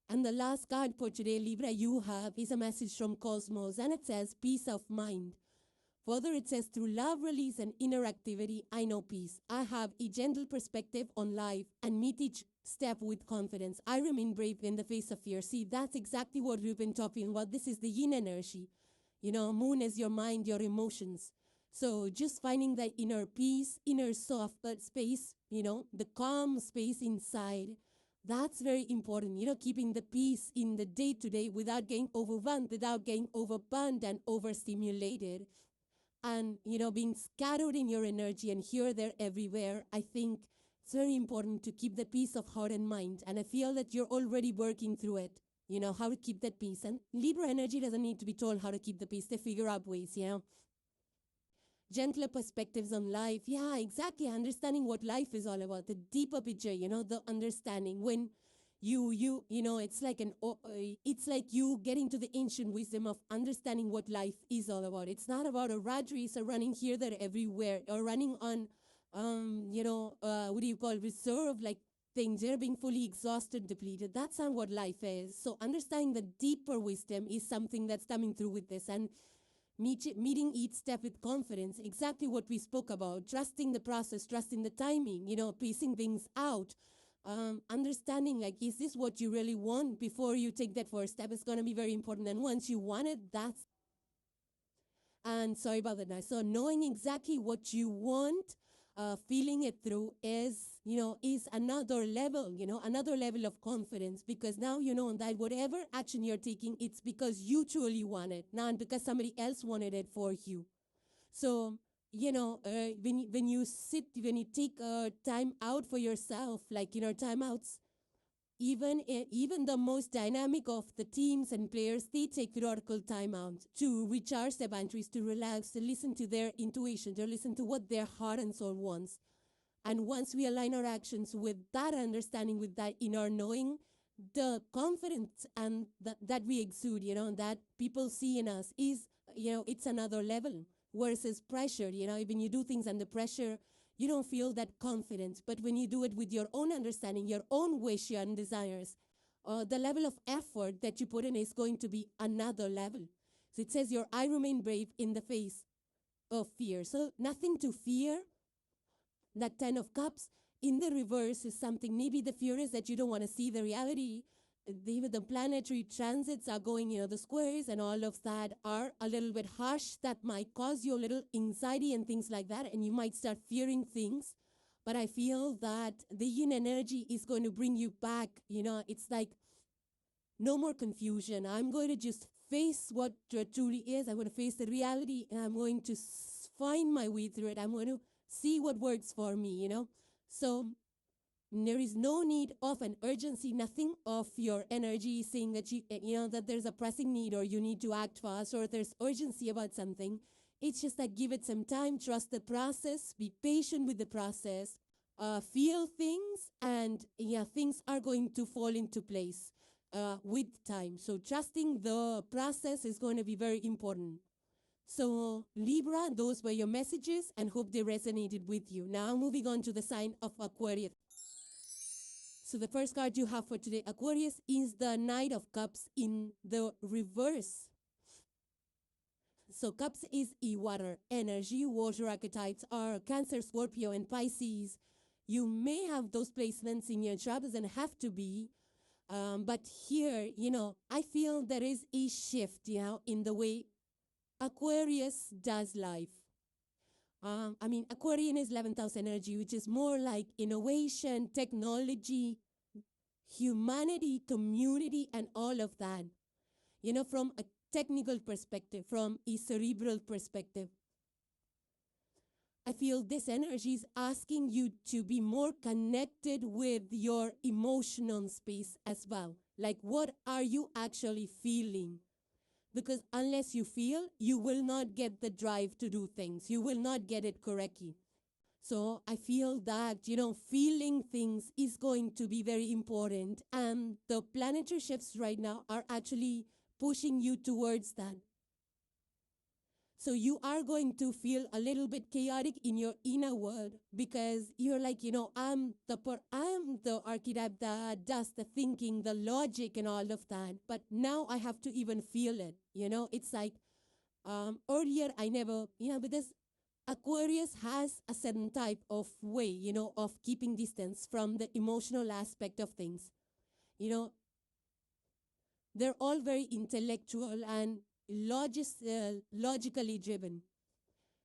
And the last card for today, Libra, you have is a message from Cosmos, and it says peace of mind. Further, it says, through love, release, and inner activity, I know peace. I have a gentle perspective on life and meet each step with confidence. I remain brave in the face of fear. See, that's exactly what we've been talking about. This is the yin energy. Moon is your mind, your emotions. So just finding that inner peace, inner soft space, the calm space inside, that's very important. Keeping the peace in the day-to-day without getting overwhelmed, without getting overburdened and overstimulated. And, being scattered in your energy and here, there, everywhere. I think it's very important to keep the peace of heart and mind. And I feel that you're already working through it. How to keep that peace. And Libra energy doesn't need to be told how to keep the peace. They figure out ways, Gentler perspectives on life. Yeah, exactly. Understanding what life is all about. The deeper picture, the understanding. When it's like you getting to the ancient wisdom of understanding what life is all about. It's not about a rat race or running here, there, everywhere, or running on, what do you call, reserve, like, things, you're being fully exhausted, depleted. That's not what life is. So understanding the deeper wisdom is something that's coming through with this. And meeting each step with confidence, exactly what we spoke about, trusting the process, trusting the timing, pacing things out, understanding, like, is this what you really want before you take that first step is going to be very important. And once you want it, and sorry about that. So knowing exactly what you want, feeling it through is another level, another level of confidence, because now you know that whatever action you're taking, it's because you truly want it, not because somebody else wanted it for you. So, when you take time out for yourself, like, timeouts, even the most dynamic of the teams and players, they take periodical time out to recharge their batteries, to relax, to listen to their intuition, to listen to what their heart and soul wants. And once we align our actions with that understanding, with that inner knowing, the confidence and that we exude, that people see in us is, it's another level versus pressure. When you do things under pressure, you don't feel that confidence. But when you do it with your own understanding, your own wish and desires, the level of effort that you put in is going to be another level. So it says your I remain brave in the face of fear. So nothing to fear. That 10 of cups in the reverse is something, maybe the fear is that you don't want to see the reality. Even the planetary transits are going, the squares and all of that are a little bit harsh. That might cause you a little anxiety and things like that, and you might start fearing things. But I feel that the yin energy is going to bring you back. It's like no more confusion. I'm going to just face what truly is. I'm going to face the reality, and I'm going to find my way through it. I'm going to see what works for me, So there is no need of an urgency, nothing of your energy saying that that there's a pressing need or you need to act fast or there's urgency about something. It's just that give it some time, trust the process, be patient with the process, feel things, and things are going to fall into place with time. So trusting the process is going to be very important. So Libra, those were your messages and hope they resonated with you. Now moving on to the sign of Aquarius. So the first card you have for today, Aquarius, is the Knight of Cups in the reverse. So Cups is water energy. Water archetypes are Cancer, Scorpio, and Pisces. You may have those placements in your chart, doesn't have to be. But here, I feel there is a shift, in the way Aquarius does life. Aquarian is 11th house energy, which is more like innovation, technology, humanity, community, and all of that. From a technical perspective, from a cerebral perspective. I feel this energy is asking you to be more connected with your emotional space as well. Like, what are you actually feeling? Because unless you feel, you will not get the drive to do things. You will not get it correctly. So I feel that, feeling things is going to be very important. And the planetary shifts right now are actually pushing you towards that. So you are going to feel a little bit chaotic in your inner world because you're like, I'm the archetype that does the thinking, the logic and all of that. But now I have to even feel it. It's like earlier I never, because Aquarius has a certain type of way, of keeping distance from the emotional aspect of things. They're all very intellectual and logically driven.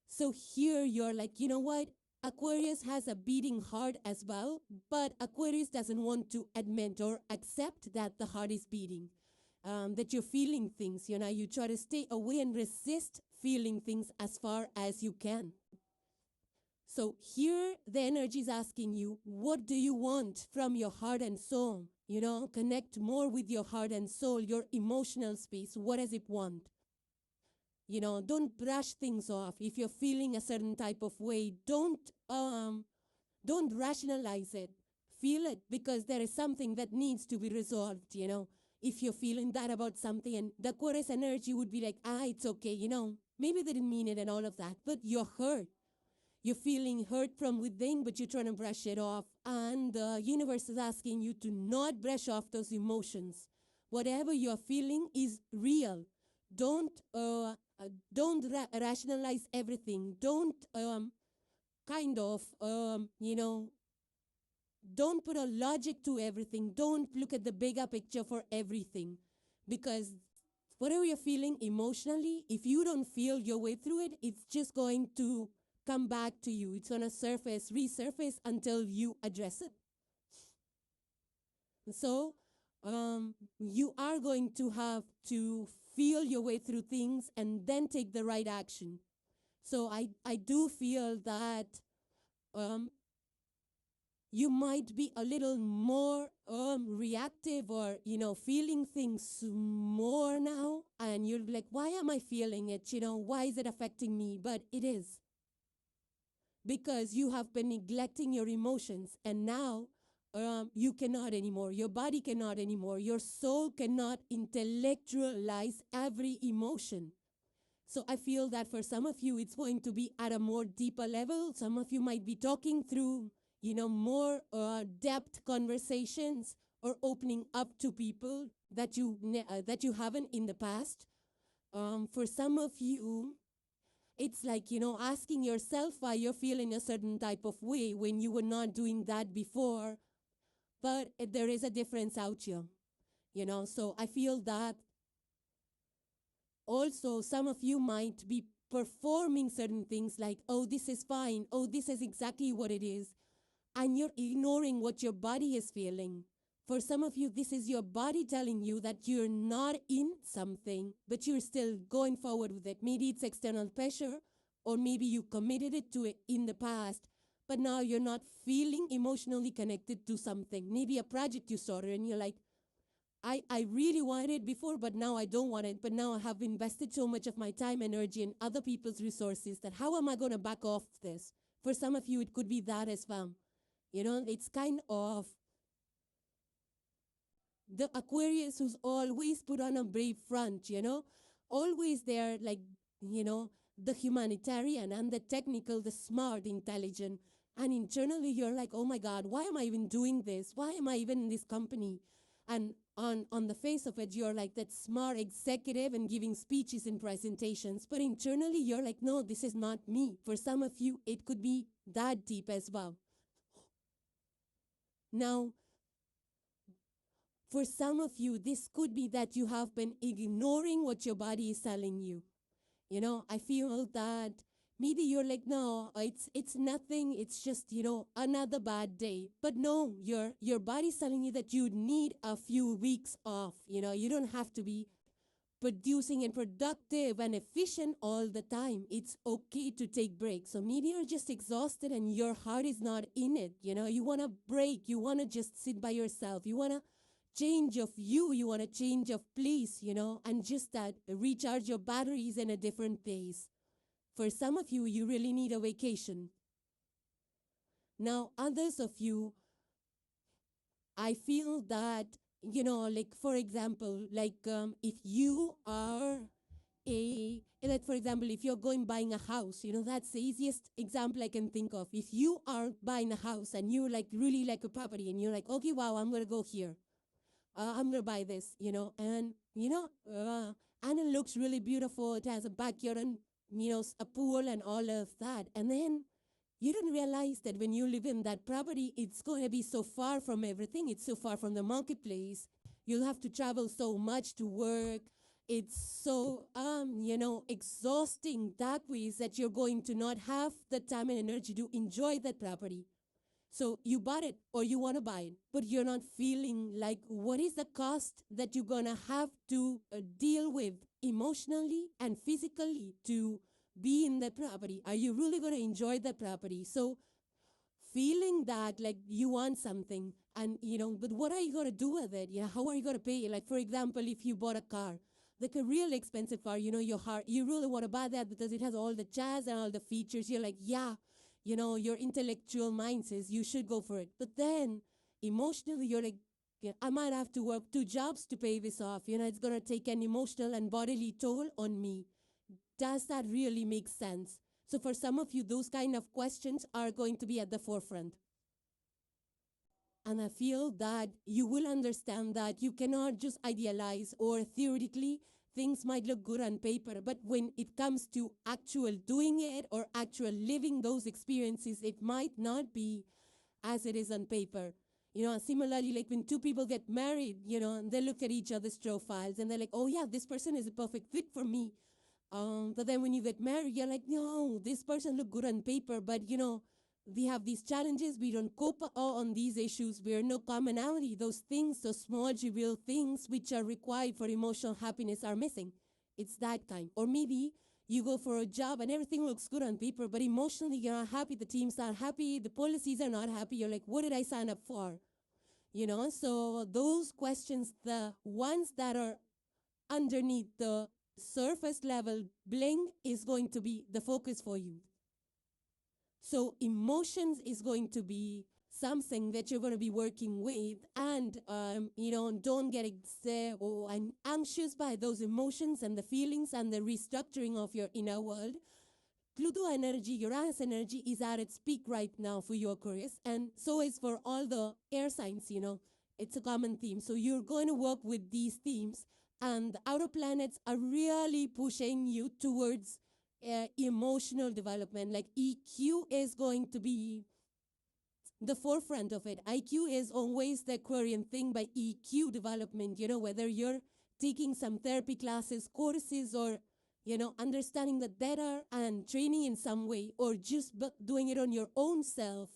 So here you're like, you know what? Aquarius has a beating heart as well, but Aquarius doesn't want to admit or accept that the heart is beating, that you're feeling things. You try to stay away and resist feeling things as far as you can. So here the energy is asking you, what do you want from your heart and soul? Connect more with your heart and soul, your emotional space. What does it want? Don't brush things off. If you're feeling a certain type of way, don't rationalize it. Feel it, because there is something that needs to be resolved, If you're feeling that about something, and the Aquarius energy would be like, it's okay, maybe they didn't mean it and all of that, but you're hurt. You're feeling hurt from within, but you're trying to brush it off. And the universe is asking you to not brush off those emotions. Whatever you're feeling is real. Don't rationalize everything. Don't don't put a logic to everything. Don't look at the bigger picture for everything. Because whatever you're feeling emotionally, if you don't feel your way through it, it's just going to come back to you. It's going to resurface until you address it. So you are going to have to feel your way through things and then take the right action. So I do feel that you might be a little more reactive or, feeling things more now. And you're like, why am I feeling it? Why is it affecting me? But it is. Because you have been neglecting your emotions, and now you cannot anymore. Your body cannot anymore. Your soul cannot intellectualize every emotion. So I feel that for some of you, it's going to be at a more deeper level. Some of you might be talking through, more depth conversations or opening up to people that you haven't in the past. For some of you, it's like, asking yourself why you're feeling a certain type of way when you were not doing that before. But there is a difference out here, So I feel that also some of you might be performing certain things like, oh, this is fine. Oh, this is exactly what it is. And you're ignoring what your body is feeling. For some of you, this is your body telling you that you're not in something, but you're still going forward with it. Maybe it's external pressure, or maybe you committed it to it in the past, but now you're not feeling emotionally connected to something. Maybe a project you started and you're like, I really wanted it before, but now I don't want it. But now I have invested so much of my time, energy, and other people's resources that how am I going to back off this? For some of you, it could be that as well. It's kind of the Aquarius who's always put on a brave front, always there, like, the humanitarian and the technical, the smart, intelligent. And internally, you're like, oh my God, why am I even doing this? Why am I even in this company? And on the face of it, you're like that smart executive and giving speeches and presentations. But internally, you're like, no, this is not me. For some of you, it could be that deep as well. Now, for some of you, this could be that you have been ignoring what your body is telling you. I feel that maybe you're like, no, it's nothing. It's just, another bad day. But no, your body's telling you that you need a few weeks off. You don't have to be producing and productive and efficient all the time. It's okay to take breaks. So maybe you're just exhausted and your heart is not in it. You want to break. You want to just sit by yourself. You want to change of you want a change of place, and just that recharge your batteries in a different pace. For some of you, you really need a vacation. Now, others of you, I feel that, like, for example, like if you are like, for example, if you're buying a house, that's the easiest example I can think of. If you are buying a house and you like really like a property and you're like, okay, wow, I'm going to go here. I'm going to buy this, and, and it looks really beautiful. It has a backyard and, a pool and all of that. And then you don't realize that when you live in that property, it's going to be so far from everything. It's so far from the marketplace. You'll have to travel so much to work. It's so, exhausting that way that you're going to not have the time and energy to enjoy that property. So you bought it or you want to buy it, but you're not feeling like what is the cost that you're going to have to deal with emotionally and physically to be in that property. Are you really going to enjoy that property? So feeling that like you want something and, but what are you going to do with it? How are you going to pay it? Like, for example, if you bought a car, like a real expensive car, your heart, you really want to buy that because it has all the jazz and all the features. You're like, yeah. Your intellectual mind says you should go for it. But then emotionally, you're like, I might have to work 2 jobs to pay this off. It's going to take an emotional and bodily toll on me. Does that really make sense? So for some of you, those kind of questions are going to be at the forefront. And I feel that you will understand that you cannot just idealize or theoretically things might look good on paper, but when it comes to actual doing it or actual living those experiences, it might not be as it is on paper. Similarly, like when 2 people get married, and they look at each other's profiles and they're like, oh yeah, this person is a perfect fit for me. But then when you get married, you're like, no, this person look good on paper, but we have these challenges. We don't cope on these issues. We're no commonality. Those things, those small trivial things which are required for emotional happiness are missing. It's that kind. Or maybe you go for a job and everything looks good on paper, but emotionally you're not happy. The team's not happy. The policies are not happy. You're like, what did I sign up for? So those questions, the ones that are underneath the surface level bling is going to be the focus for you. So emotions is going to be something that you're going to be working with, and don't get I'm anxious by those emotions and the feelings and the restructuring of your inner world. Pluto energy, Uranus energy is at its peak right now for your Aquarius, and so is for all the air signs. It's a common theme. So you're going to work with these themes And the outer planets are really pushing you towards emotional development. Like EQ is going to be the forefront of it. IQ is always the Aquarian thing, by EQ development, whether you're taking some therapy classes, courses, or, understanding the data and training in some way, or just doing it on your own self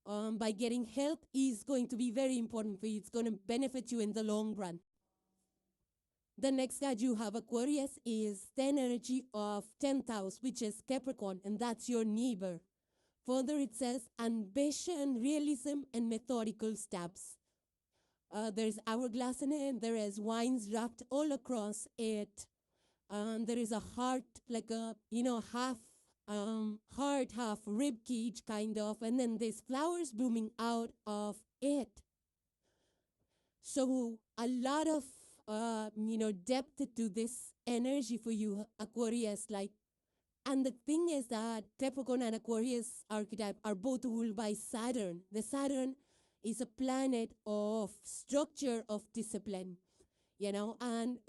by getting help is going to be very important for you. It's going to benefit you in the long run. The next card you have, Aquarius, is the energy of 10th house, which is Capricorn, and that's your neighbor. Further, it says ambition, realism, and methodical steps. There's hourglass in it. There is vines wrapped all across it. There is a heart, like a, half heart, half rib cage kind of. And then there's flowers blooming out of it. So a lot of, depth to this energy for you, Aquarius. And the thing is that Capricorn and Aquarius archetype are both ruled by Saturn. The Saturn is a planet of structure, of discipline, and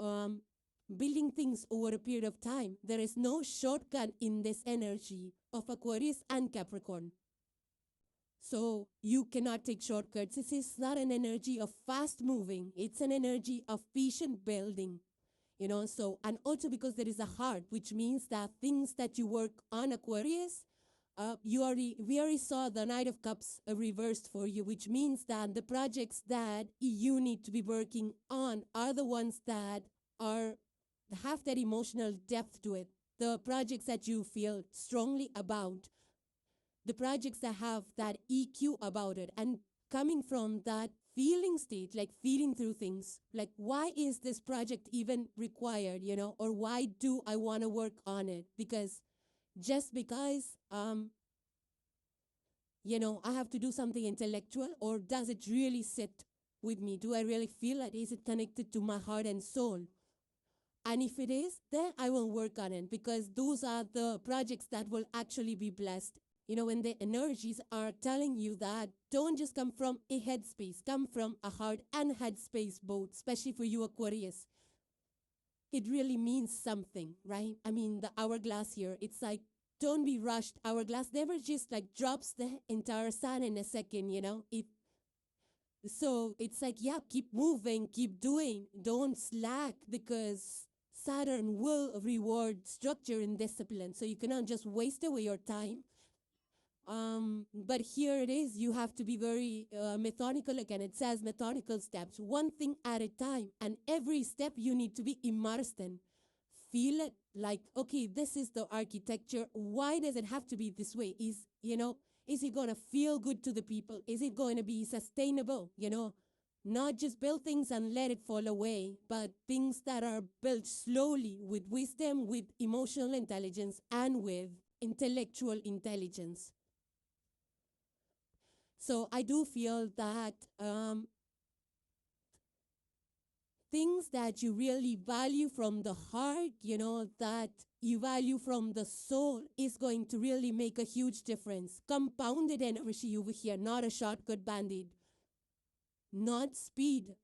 building things over a period of time. There is no shortcut in this energy of Aquarius and Capricorn. So you cannot take shortcuts. This is not an energy of fast moving. It's an energy of patient building. And also because there is a heart, which means that things that you work on, Aquarius, we already saw the Knight of Cups reversed for you, which means that the projects that you need to be working on are the ones that have that emotional depth to it. The projects that you feel strongly about, the projects that have that EQ about it, and coming from that feeling state, like feeling through things, like why is this project even required, or why do I want to work on it? Because just because, I have to do something intellectual, or does it really sit with me? Do I really feel it? Is it connected to my heart and soul? And if it is, then I will work on it, because those are the projects that will actually be blessed. When the energies are telling you that, don't just come from a headspace, come from a heart and headspace both, especially for you, Aquarius. It really means something, right? I mean, the hourglass here, it's like, don't be rushed. Hourglass never just like drops the entire sun in a second, So it's like, yeah, keep moving, keep doing, don't slack, because Saturn will reward structure and discipline. So you cannot just waste away your time. But here it is, you have to be very methodical. Again, it says methodical steps, one thing at a time, and every step you need to be immersed in. Feel it, like, okay, this is the architecture. Why does it have to be this way? Is it going to feel good to the people? Is it going to be sustainable? Not just build things and let it fall away, but things that are built slowly with wisdom, with emotional intelligence, and with intellectual intelligence. So I do feel that things that you really value from the heart, that you value from the soul, is going to really make a huge difference. Compounded energy over here, not a shortcut bandit. Not speed,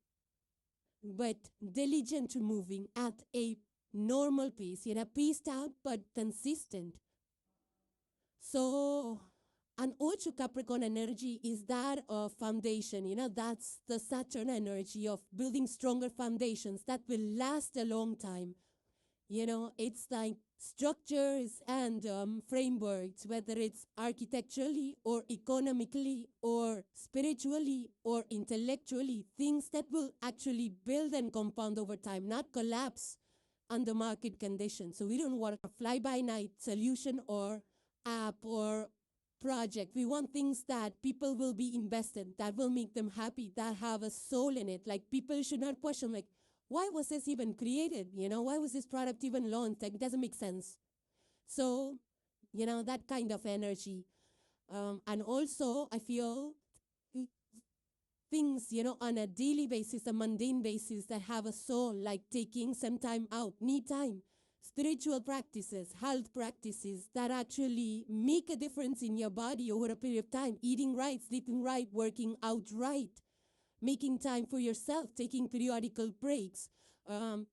but diligent moving at a normal pace, paced out but consistent. So, and also Capricorn energy is that of foundation. That's the Saturn energy of building stronger foundations that will last a long time. It's like structures and frameworks, whether it's architecturally or economically or spiritually or intellectually, things that will actually build and compound over time, not collapse under market conditions. So we don't want a fly-by-night solution or app or project. We want things that people will be invested, that will make them happy, that have a soul in it. Like, people should not question, like, why was this even created? Why was this product even launched? Like, it doesn't make sense. So, that kind of energy. And also, I feel things, on a daily basis, a mundane basis, that have a soul, like taking some time out, me time, spiritual practices, health practices that actually make a difference in your body over a period of time, eating right, sleeping right, working out right, making time for yourself, taking periodical breaks,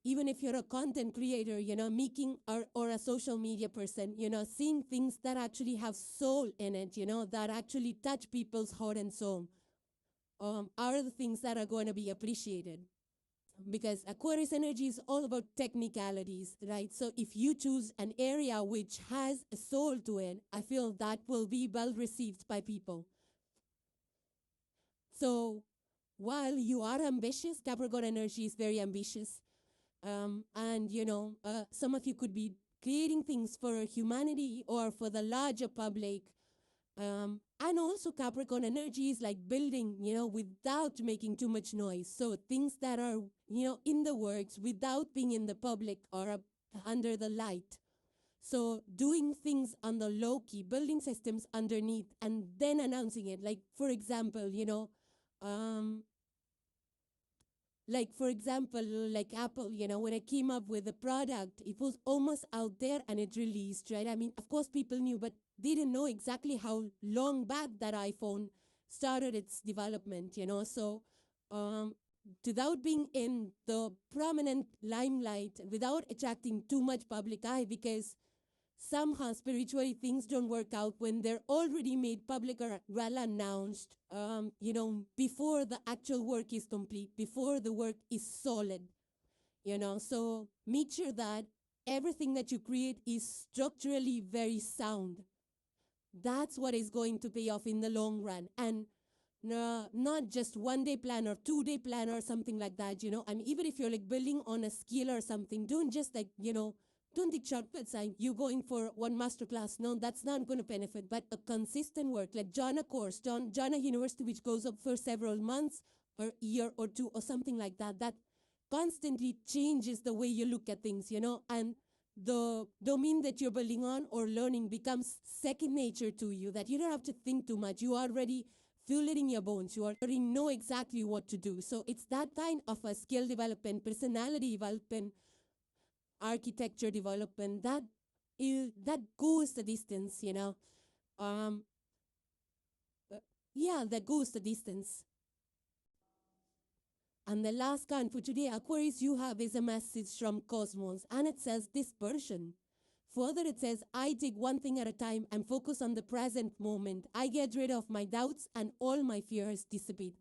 Even if you're a content creator, making or a social media person, seeing things that actually have soul in it, that actually touch people's heart and soul, are the things that are going to be appreciated. Because Aquarius energy is all about technicalities, right? So if you choose an area which has a soul to it, I feel that will be well received by people. So while you are ambitious, Capricorn energy is very ambitious. And, some of you could be creating things for humanity or for the larger public. And also Capricorn energy is like building, without making too much noise. So things that are, in the works without being in the public or under the light. So doing things on the low key, building systems underneath and then announcing it. Like, for example, like Apple, when I came up with the product, it was almost out there and it released, right? I mean, of course, people knew, but they didn't know exactly how long back that iPhone started its development, So without being in the prominent limelight, without attracting too much public eye, because somehow spiritually things don't work out when they're already made public or well announced, before the actual work is complete, before the work is solid, So make sure that everything that you create is structurally very sound. That's what is going to pay off in the long run. And not just 1 day plan or 2 day plan or something like that, I mean, even if you're like building on a skill or something, don't just like, don't take shortcuts. You're going for one masterclass. No, that's not going to benefit. But a consistent work, like Jhana course, Jhana University, which goes up for several months or year or two or something like that, that constantly changes the way you look at things, and the domain that you're building on or learning becomes second nature to you, that you don't have to think too much. You already feel it in your bones. You already know exactly what to do. So it's that kind of a skill development, personality development, architecture development that goes the distance, that goes the distance. And the last card for today, Aquarius, you have is a message from Cosmos, and it says dispersion. Further, it says, I take one thing at a time and focus on the present moment. I get rid of my doubts and all my fears dissipate.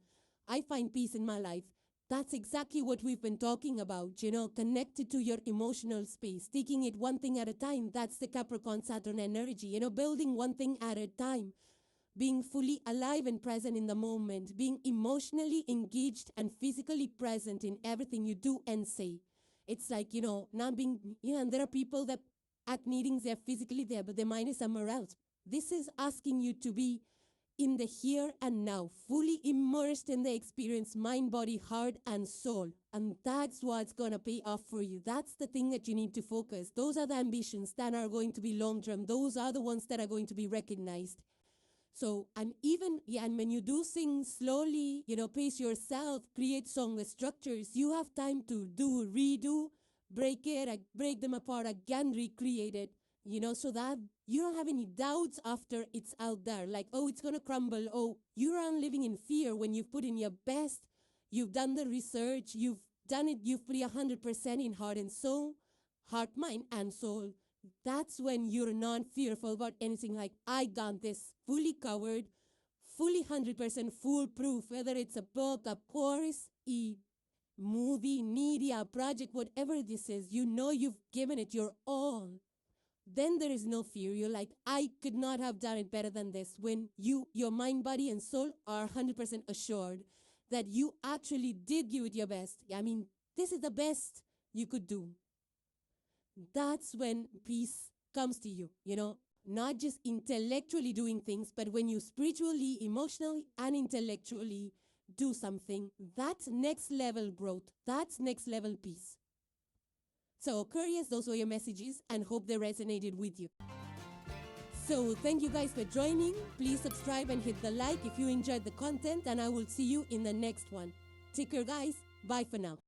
I find peace in my life. That's exactly what we've been talking about, connected to your emotional space, taking it one thing at a time. That's the Capricorn Saturn energy, building one thing at a time, being fully alive and present in the moment, being emotionally engaged and physically present in everything you do and say. It's like, not being, and there are people that at meetings, they're physically there, but their mind is somewhere else. This is asking you to be in the here and now, fully immersed in the experience, mind, body, heart, and soul. And that's what's going to pay off for you. That's the thing that you need to focus. Those are the ambitions that are going to be long-term. Those are the ones that are going to be recognized. So, and when you do things slowly, pace yourself, create song structures, you have time to redo, break them apart again, recreate it, so that you don't have any doubts after it's out there. Like, oh, it's going to crumble. Oh, you're not living in fear when you've put in your best. You've done the research. You've done it. You've put 100% in heart and soul, heart, mind, and soul. That's when you're not fearful about anything. Like, I got this, fully covered, fully 100% foolproof, whether it's a book, a course, a movie, media, project, whatever this is, you've given it your all. Then there is no fear. You're like, I could not have done it better than this. When your mind, body, and soul are 100% assured that you actually did give it your best. I mean, this is the best you could do. That's when peace comes to you, not just intellectually doing things, but when you spiritually, emotionally, and intellectually do something, that's next level growth. That's next level peace. So, Aquarius, those were your messages, and hope they resonated with you. So, thank you guys for joining. Please subscribe and hit the like if you enjoyed the content, and I will see you in the next one. Take care, guys. Bye for now.